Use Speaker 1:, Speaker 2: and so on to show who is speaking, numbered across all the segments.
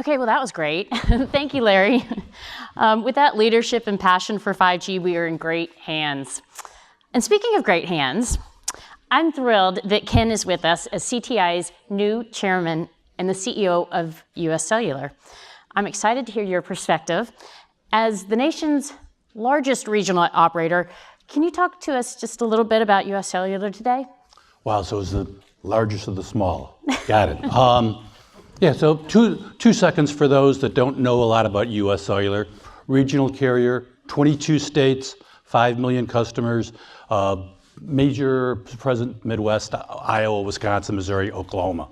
Speaker 1: Okay, well, that was great. Thank you, Larry. With that leadership and passion for 5G, we are in great hands. And speaking of great hands, I'm thrilled that Ken is with us as CTIA's new chairman and the CEO of U.S. Cellular. I'm excited to hear your perspective. As the nation's largest regional operator, can you talk to us just a little bit about U.S. Cellular today?
Speaker 2: Wow, so it's the largest of the small. Got it. Yeah, so two seconds for those that don't know a lot about U.S. Cellular. Regional carrier, 22 states, 5 million customers, major present Midwest, Iowa, Wisconsin, Missouri, Oklahoma.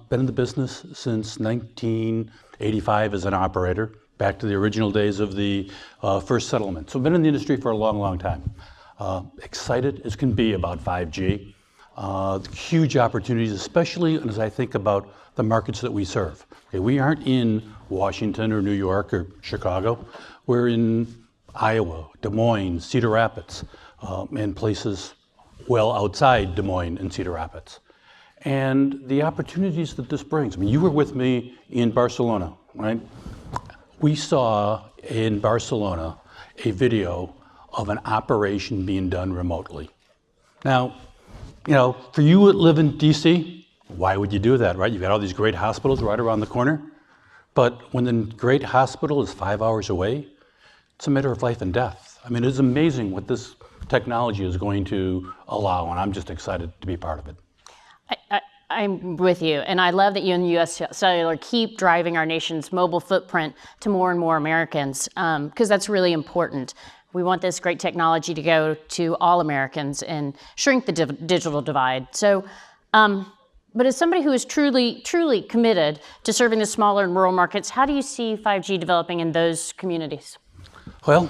Speaker 2: Been in the business since 1985 as an operator, back to the original days of the first settlement. So been in the industry for a long, long time. Excited as can be about 5G. Huge opportunities, especially as I think about the markets that we serve. Okay, we aren't in Washington or New York or Chicago. We're in Iowa, Des Moines, Cedar Rapids, and places well outside Des Moines and Cedar Rapids. And the opportunities that this brings. I mean, you were with me in Barcelona, right? We saw in Barcelona a video of an operation being done remotely. Now, you know, for you that live in DC, why would you do that, right? You've got all these great hospitals right around the corner. But when the great hospital is 5 hours away, it's a matter of life and death. I mean, it's amazing what this technology is going to allow, and I'm just excited to be part of it.
Speaker 1: I'm with you, and I love that you and U.S. Cellular keep driving our nation's mobile footprint to more and more Americans, because that's really important. We want this great technology to go to all Americans and shrink the digital divide. So, but as somebody who is truly committed to serving the smaller and rural markets, how do you see 5G developing in those communities?
Speaker 2: Well,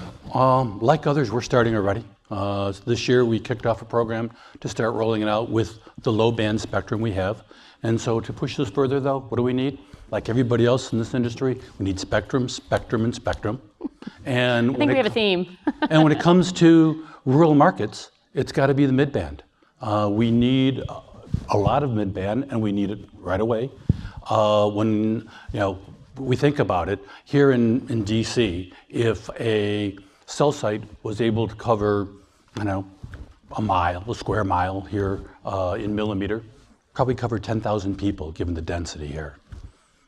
Speaker 2: like others, we're starting already. This year we kicked off a program to start rolling it out with the low band spectrum we have. And so to push this further though, what do we need? Like everybody else in this industry, we need spectrum, spectrum, and spectrum. And
Speaker 1: I think we have a theme.
Speaker 2: And when it comes to rural markets, it's got to be the mid-band. We need a lot of mid-band, and we need it right away. When we think about it, here in DC, if a cell site was able to cover, a square mile here in millimeter, probably cover 10,000 people given the density here.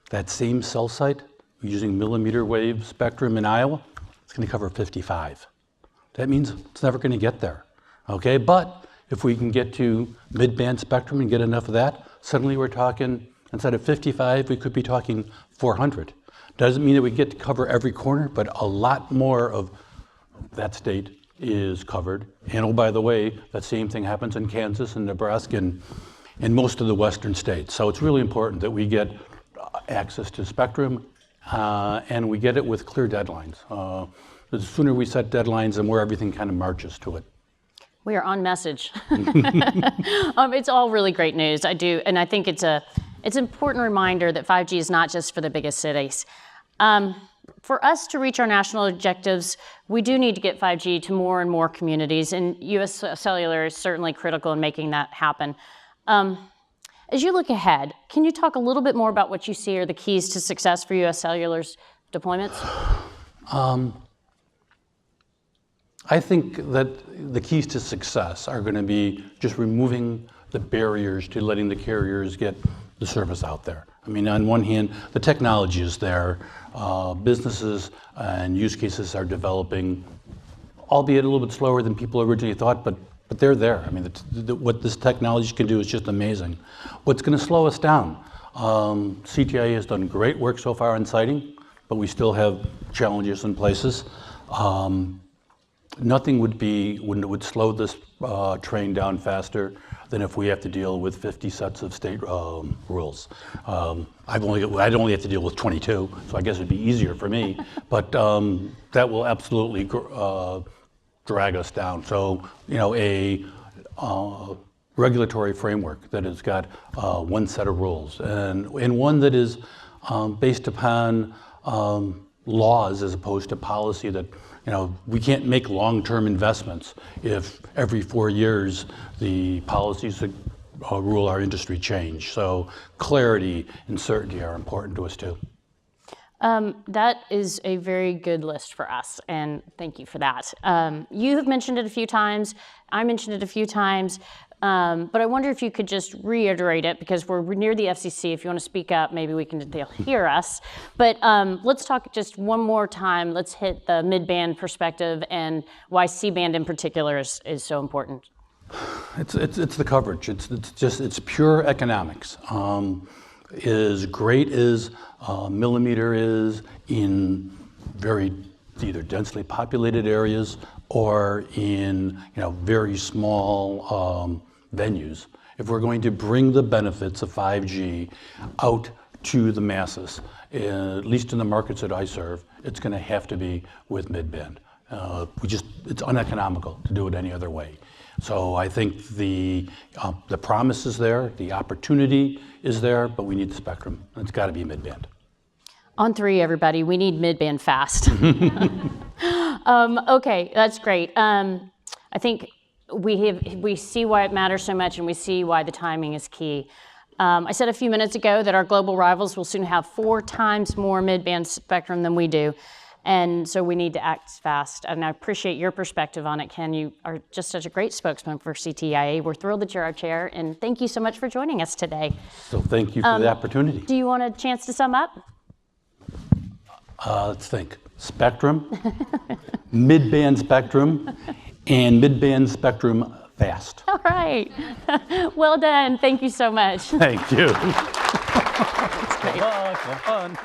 Speaker 2: That same cell site, using millimeter wave spectrum in Iowa, it's going to cover 55. That means it's never going to get there, okay? But if we can get to mid-band spectrum and get enough of that, suddenly we're talking, instead of 55, we could be talking 400. Doesn't mean that we get to cover every corner, but a lot more of that state is covered. And oh, by the way, that same thing happens in Kansas and Nebraska and most of the western states. So it's really important that we get access to spectrum and we get it with clear deadlines. The sooner we set deadlines, the more everything kind of marches to it.
Speaker 1: We are on message. It's all really great news. I do, and I think it's an important reminder that 5G is not just for the biggest cities. For us to reach our national objectives, we do need to get 5G to more and more communities, and U.S. Cellular is certainly critical in making that happen. As you look ahead, can you talk a little bit more about what you see are the keys to success for U.S. Cellular's deployments?
Speaker 2: I think that the keys to success are going to be just removing the barriers to letting the carriers get the service out there. I mean, on one hand, the technology is there. Businesses and use cases are developing, albeit a little bit slower than people originally thought, but they're there. I mean, what this technology can do is just amazing. What's going to slow us down? CTIA has done great work so far on siting, but we still have challenges in places. Nothing would slow this train down faster than if we have to deal with 50 sets of state rules. I'd only have to deal with 22, so I guess it'd be easier for me. But that will absolutely drag us down. So, a regulatory framework that has got one set of rules and one that is based upon laws as opposed to policy that, we can't make long-term investments if every 4 years the policies rule our industry change. So clarity and certainty are important to us too.
Speaker 1: That is a very good list for us, and thank you for that. You have mentioned it a few times, I mentioned it a few times, but I wonder if you could just reiterate it, because we're near the FCC. If you want to speak up, maybe they'll hear us. But let's talk just one more time. Let's hit the mid-band perspective and why C-band in particular is so important.
Speaker 2: It's the coverage. It's pure economics. As great as millimeter is in very either densely populated areas or in very small venues, if we're going to bring the benefits of 5G out to the masses, at least in the markets that I serve, it's going to have to be with mid-band. It's uneconomical to do it any other way. So I think the promise is there, the opportunity is there, but we need the spectrum. It's got to be mid-band.
Speaker 1: On three, everybody, we need mid-band fast. Okay, that's great. I think we see why it matters so much, and we see why the timing is key. I said a few minutes ago that our global rivals will soon have 4 times more mid-band spectrum than we do. And so we need to act fast. And I appreciate your perspective on it, Ken. You are just such a great spokesman for CTIA. We're thrilled that you're our chair, and thank you so much for joining us today.
Speaker 2: So thank you for the opportunity.
Speaker 1: Do you want a chance to sum up?
Speaker 2: Let's think. Spectrum, mid-band spectrum, and mid-band spectrum fast.
Speaker 1: All right. Well done. Thank you so much.
Speaker 2: Thank you.
Speaker 1: That's great.
Speaker 2: Good luck. Have fun.